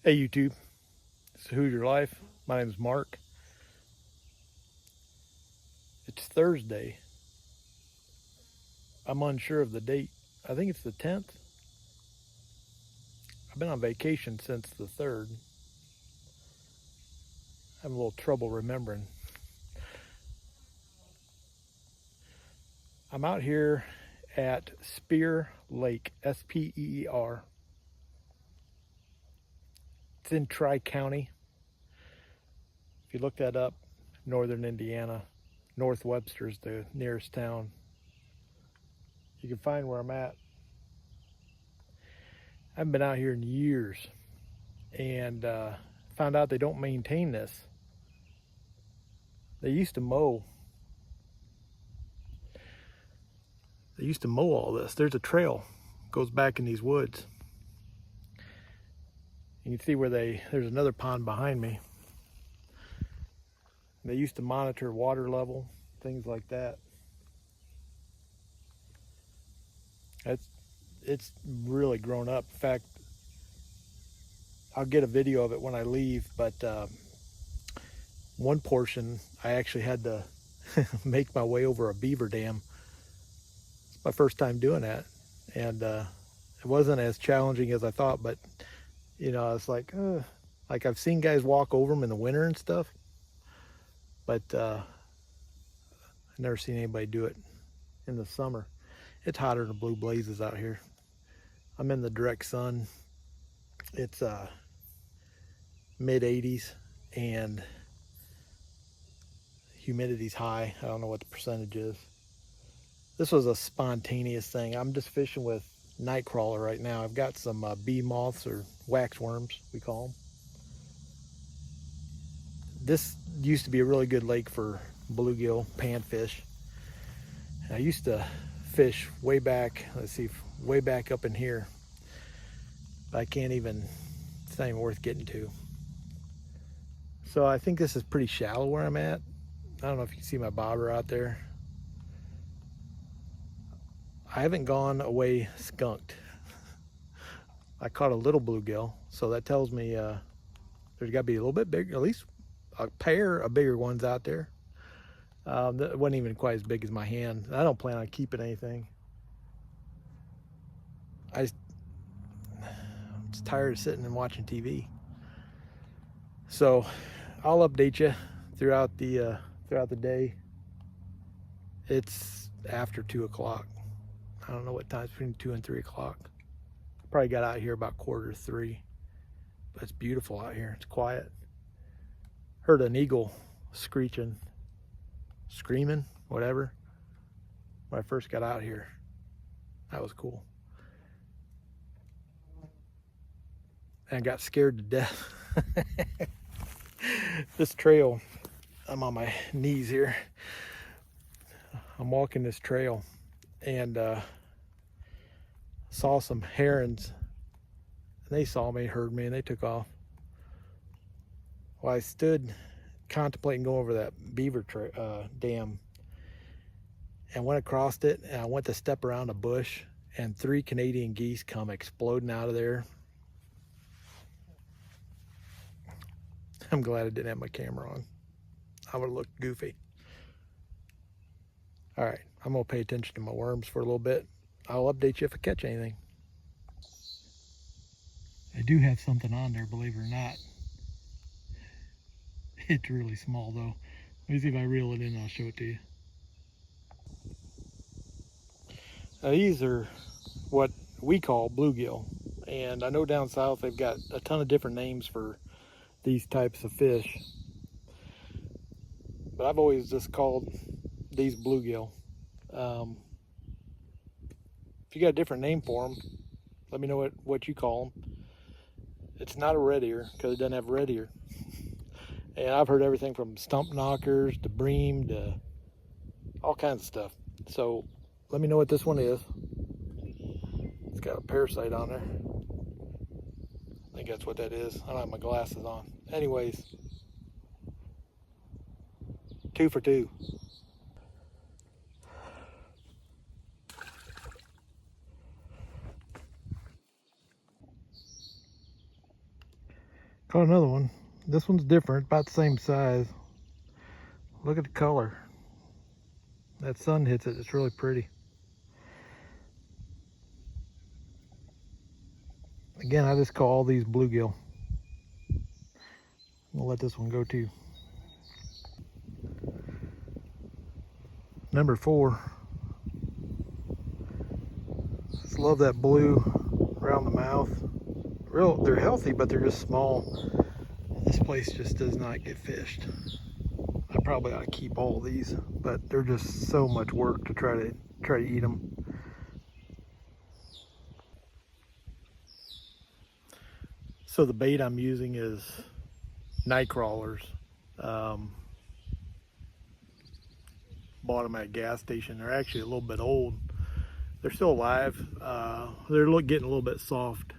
Hey YouTube, this is Who's Your Life. My name is Mark. It's Thursday. I'm unsure of the date. I think it's the 10th. I've been on vacation since the 3rd. I have a little trouble remembering. I'm out here at Speer Lake, S-P-E-E-R. It's in Tri-County. If you look that up, northern Indiana, North Webster is the nearest town. You can find where I'm at. I haven't been out here in years, and found out they don't maintain this. They used to mow. They used to mow all this. There's a trail goes back in these woods. You can see where there's another pond behind me. They used to monitor water level, things like that. It's really grown up. In fact, I'll get a video of it when I leave, but one portion I actually had to make my way over a beaver dam. It's my first time doing that, and it wasn't as challenging as I thought, but you know, I was like I've seen guys walk over them in the winter and stuff, but I've never seen anybody do it in the summer. It's hotter than blue blazes out here. I'm in the direct sun. It's mid 80s and humidity's high. I don't know what the percentage is. This was a spontaneous thing. I'm just fishing with night crawler right now. I've got some bee moths, or wax worms we call them. This used to be a really good lake for bluegill, panfish. And I used to fish way back, way back up in here. But I can't even, it's not even worth getting to. So I think this is pretty shallow where I'm at. I don't know if you can see my bobber out there. I haven't gone away skunked. I caught a little bluegill, so that tells me there's got to be a little bit bigger, at least a pair of bigger ones out there. That wasn't even quite as big as my hand. I don't plan on keeping anything. I'm just tired of sitting and watching TV. So I'll update you throughout the day. It's after 2 o'clock. I don't know what time, it's between 2 and 3 o'clock. Probably got out here about 2:45, but it's beautiful out here. It's quiet. Heard an eagle screaming, whatever, when I first got out here. That was cool. And got scared to death. This trail, I'm on my knees here. I'm walking this trail and saw some herons. And they saw me, heard me, and they took off. Well, I stood contemplating going over that beaver dam and went across it, and I went to step around a bush, and 3 Canadian geese come exploding out of there. I'm glad I didn't have my camera on. I would have looked goofy. All right, I'm gonna pay attention to my worms for a little bit. I'll update you if I catch anything. I do have something on there, believe it or not. It's really small though. Let me see if I reel it in, I'll show it to you. Now these are what we call bluegill. And I know down south they've got a ton of different names for these types of fish. But I've always just called these bluegill. If you got a different name for them, let me know what you call them. It's not a red ear because it doesn't have red ear. And I've heard everything from Stumpknockers to Bream to all kinds of stuff. So let me know what this one is. It's got a parasite on there. I think that's what that is. I don't have my glasses on. Anyways, 2 for 2. Caught another one. This one's different, about the same size. Look at the color. That sun hits it, it's really pretty. Again, I just call all these bluegill. We'll let this one go too. Number 4. Just love that blue around the mouth. They're healthy, but they're just small. This place just does not get fished. I probably ought to keep all these, but they're just so much work to try to eat them. So the bait I'm using is night crawlers. Bought them at a gas station. They're actually a little bit old. They're still alive. They're getting a little bit soft,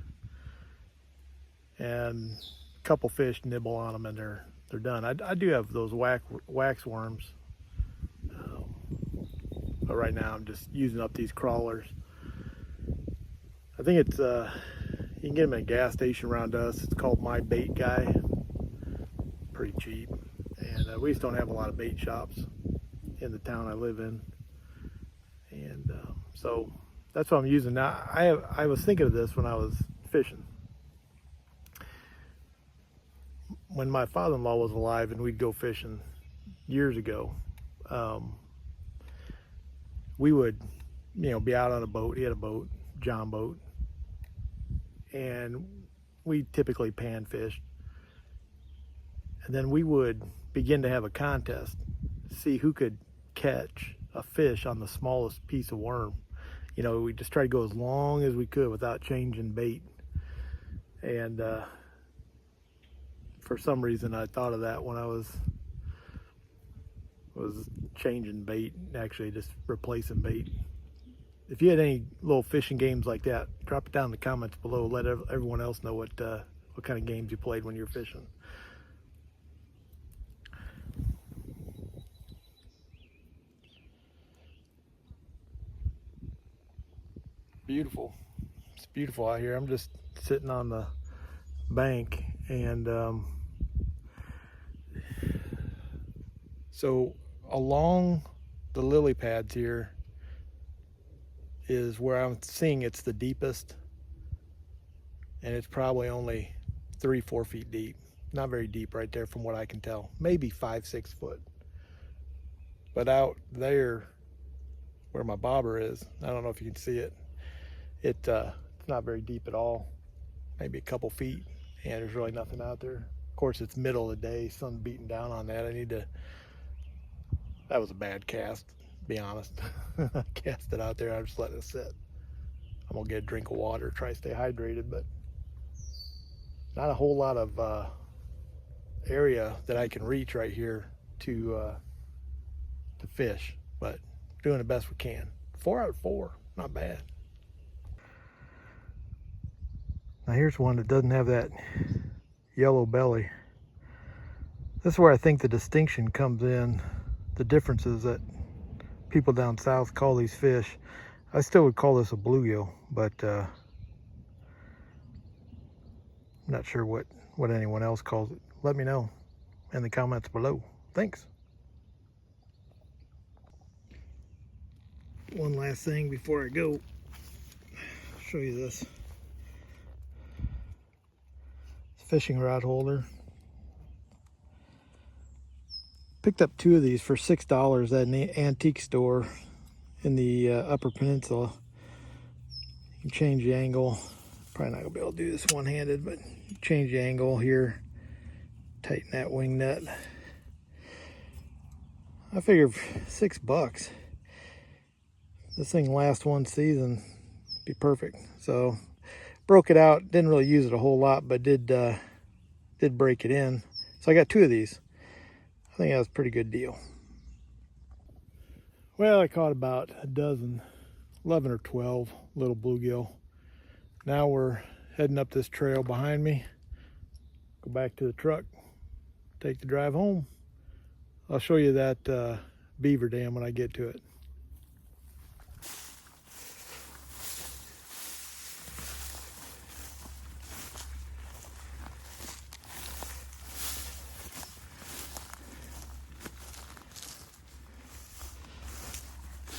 and a couple fish nibble on them, and they're done. I do have those wax worms, but right now I'm just using up these crawlers. I think it's you can get them at a gas station around us. It's called My Bait Guy. Pretty cheap, and we just don't have a lot of bait shops in the town I live in, and so that's what I'm using now. I was thinking of this when I was fishing. When my father-in-law was alive and we'd go fishing years ago, we would, be out on a boat. He had a boat, John boat, and we typically pan fished. And then we would begin to have a contest, see who could catch a fish on the smallest piece of worm. We just try to go as long as we could without changing bait. And for some reason I thought of that when I was changing bait, actually just replacing bait. If you had any little fishing games like that, drop it down in the comments below. Let everyone else know what kind of games you played when you were fishing. Beautiful. It's beautiful out here. I'm just sitting on the bank, and so along the lily pads here is where I'm seeing it's the deepest, and it's probably only 3-4 feet deep. Not very deep right there from what I can tell. Maybe 5-6 foot. But out there where my bobber is, I don't know if you can see it, it's not very deep at all. Maybe a couple feet, and there's really nothing out there. Of course, it's middle of the day, sun beating down on that. That was a bad cast, to be honest. I cast it out there, I just let it sit. I'm gonna get a drink of water, try to stay hydrated, but not a whole lot of area that I can reach right here to fish, but doing the best we can. 4 out of 4, not bad. Now here's one that doesn't have that yellow belly. This is where I think the distinction comes in, the differences that people down south call these fish. I still would call this a bluegill, but I'm not sure what anyone else calls it. Let me know in the comments below. Thanks. One last thing before I go, I'll show you this. Fishing rod holder. Picked up 2 of these for $6 at an antique store in the Upper Peninsula. You can change the angle. Probably not gonna be able to do this one-handed, but change the angle here, tighten that wing nut. I figured $6. This thing lasts one season, be perfect. So broke it out, didn't really use it a whole lot, but did break it in. So I got 2 of these. I think that was a pretty good deal. Well, I caught about a dozen, 11 or 12 little bluegill. Now we're heading up this trail behind me, go back to the truck, take the drive home. I'll show you that beaver dam when I get to it.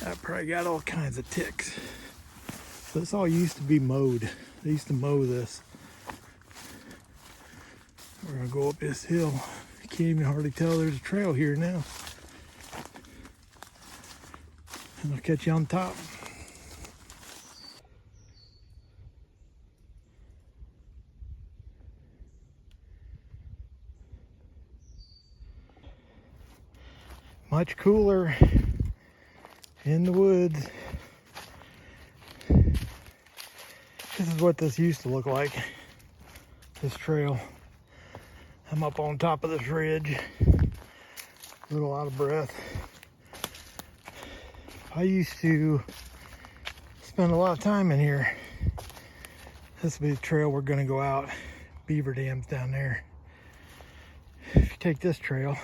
I probably got all kinds of ticks. So this all used to be mowed. They used to mow this. We're gonna go up this hill. You can't even hardly tell there's a trail here now. And I'll catch you on top. Much cooler in the woods. This is what this used to look like, this trail. I'm up on top of this ridge, a little out of breath. I used to spend a lot of time in here. This will be the trail we're gonna go out. Beaver dams down there. If you take this trail,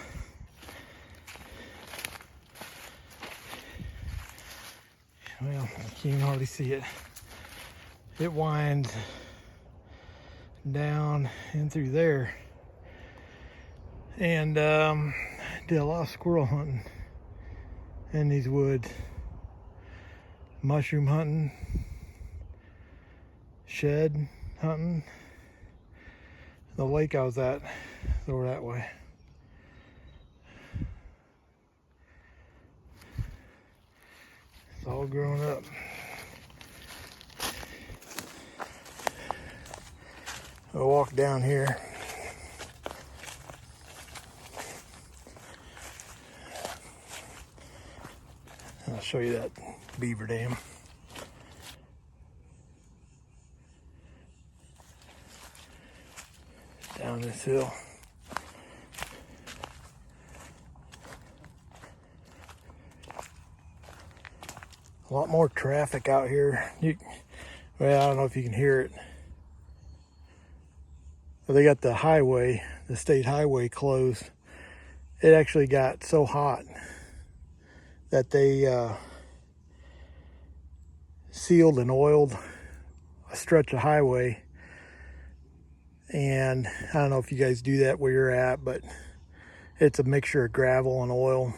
well, you can hardly see it. It winds down in through there. And did a lot of squirrel hunting in these woods. Mushroom hunting, shed hunting. The lake I was at is over that way. It's all grown up. I'll walk down here. I'll show you that beaver dam. Down this hill. A lot more traffic out here. Well, I don't know if you can hear it. But they got the highway, the state highway closed. It actually got so hot that they sealed and oiled a stretch of highway. And I don't know if you guys do that where you're at, but it's a mixture of gravel and oil.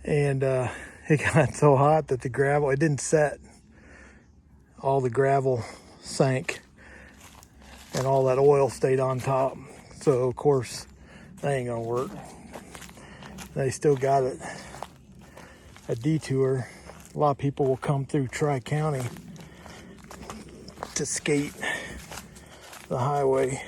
And it got so hot that the gravel, it didn't set. All the gravel sank and all that oil stayed on top. So of course, that ain't gonna work. They still got it. A detour. A lot of people will come through Tri-County to skate the highway.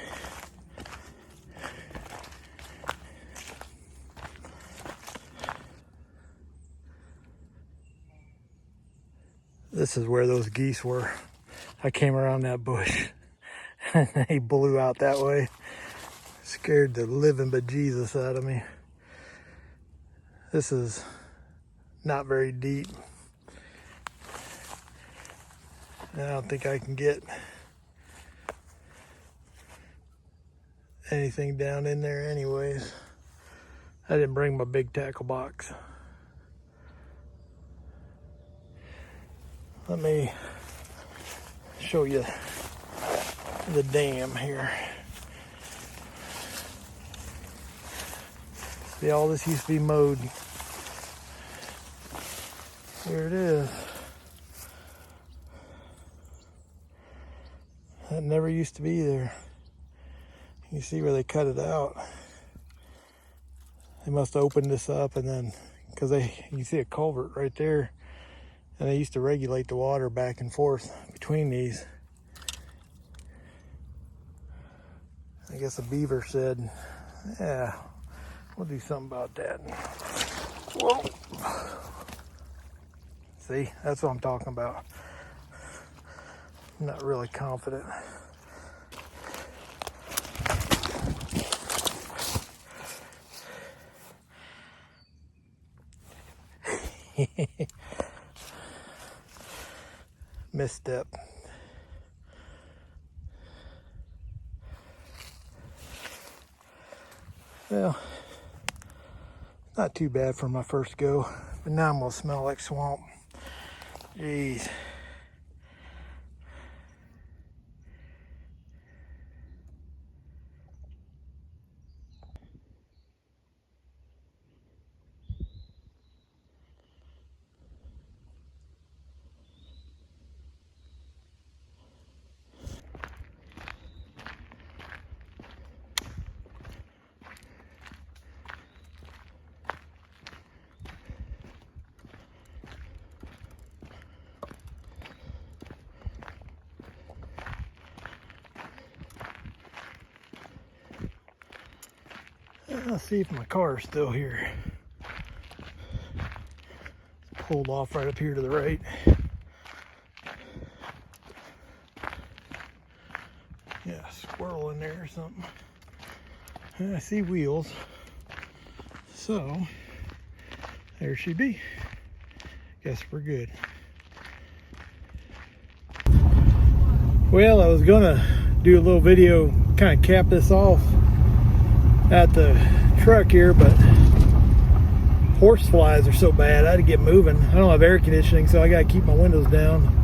This is where those geese were. I came around that bush and they blew out that way. Scared the living bejesus out of me. This is not very deep. I don't think I can get anything down in there anyways. I didn't bring my big tackle box. Let me show you the dam here. See, all this used to be mowed. There it is. That never used to be there. You see where they cut it out. They must have opened this up and then, because you see a culvert right there, and they used to regulate the water back and forth between these. I guess a beaver said, yeah, we'll do something about that. Whoa. See, that's what I'm talking about. I'm not really confident. Misstep. Well, not too bad for my first go, but now I'm gonna smell like swamp. Jeez. Let's see if my car is still here. Pulled off right up here to the right. Yeah, squirrel in there or something. And I see wheels. So, there she be. Guess we're good. Well, I was gonna do a little video, kind of cap this off at the truck here, but horse flies are so bad. I had to get moving. I don't have air conditioning, so I gotta keep my windows down.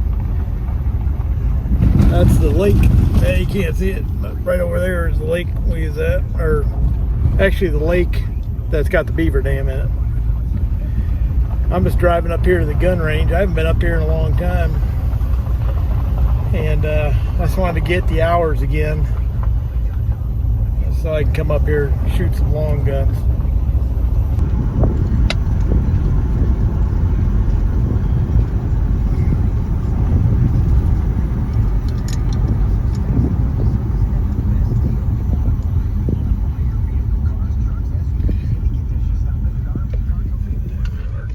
That's the lake. Yeah, you can't see it, but right over there is the lake we use that, or actually the lake that's got the beaver dam in it. I'm just driving up here to the gun range. I haven't been up here in a long time, and I just wanted to get the hours again so I can come up here and shoot some long guns.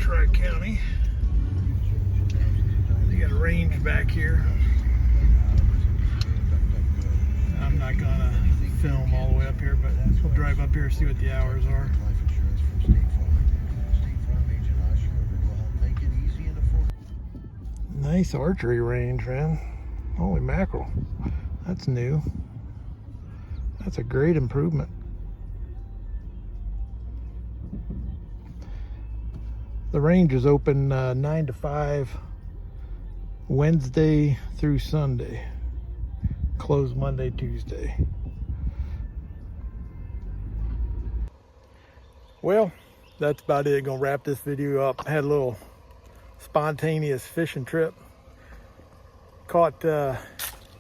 Tri-County. They got a range back here. I'm not gonna film all the way up here, but we'll drive up here and see what the hours are. Nice archery range, man. Holy mackerel. That's new. That's a great improvement. The range is open 9 to 5, Wednesday through Sunday. Closed Monday, Tuesday. Well, that's about it. Gonna wrap this video up. I had a little spontaneous fishing trip. Caught, I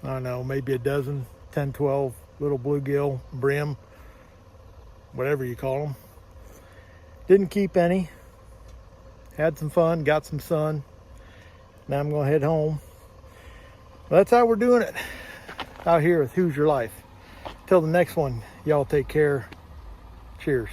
don't know, maybe a dozen, 10, 12 little bluegill, bream, whatever you call them. Didn't keep any. Had some fun, got some sun. Now I'm gonna head home. Well, that's how we're doing it out here with Who's Your Life. Till the next one, y'all take care. Cheers.